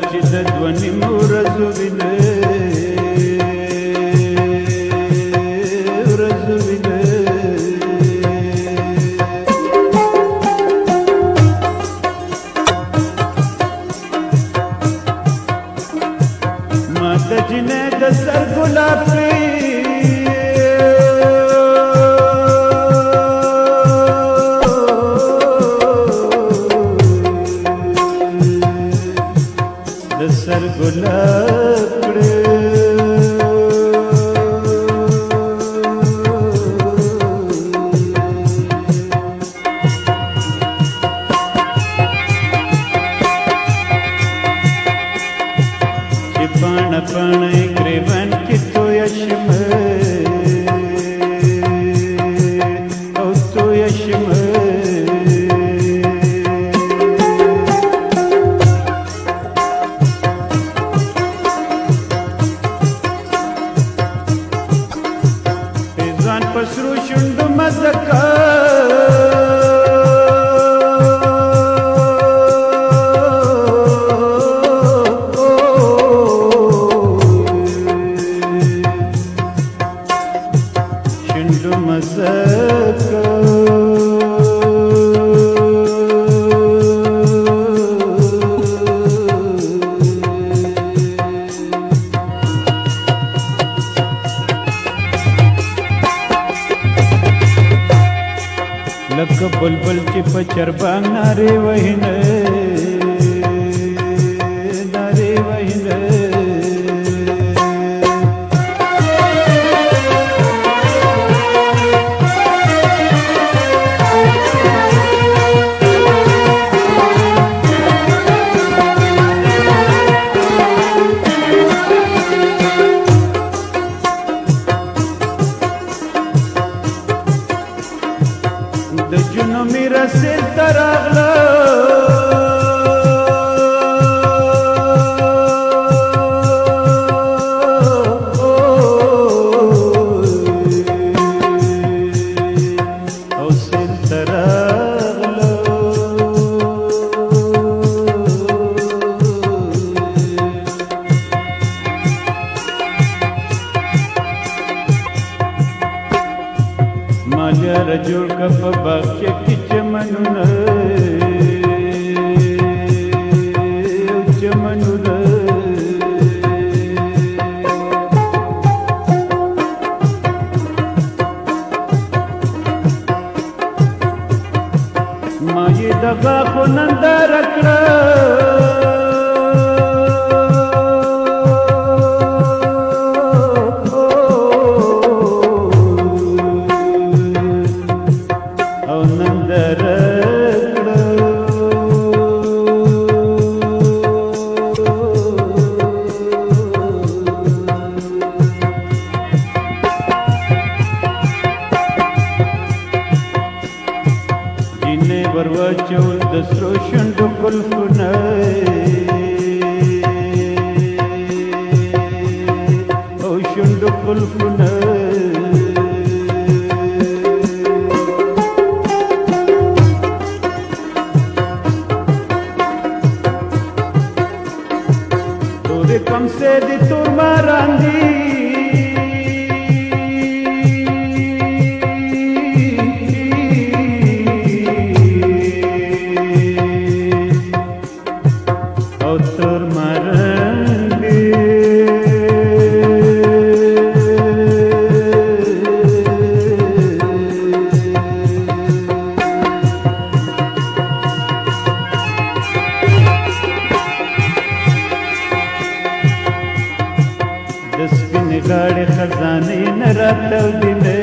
چې د دوه نیمو ورځو وینه ما د جنې د سر ګلاب کړې د سر ګلاب کړې پانا پانا گریوان کی تو یشم او تو یشم پیزوان پسرو شندو مزکا لکه بلبل چې په چربان نارې وهینه نارې وهینه د جنو میرا سیل تراغلا او سیل تراغلا مالیا رجوع کا په باغچه کې چمنونه چمنونه ما یې دغه خو ننداره کړه ورواچول د سرو شونډو ګلفونه او شونډو ګلفونه تورې کمسې دي تور ماران دي د سپینې غاړې خزانې نه راتاودېدې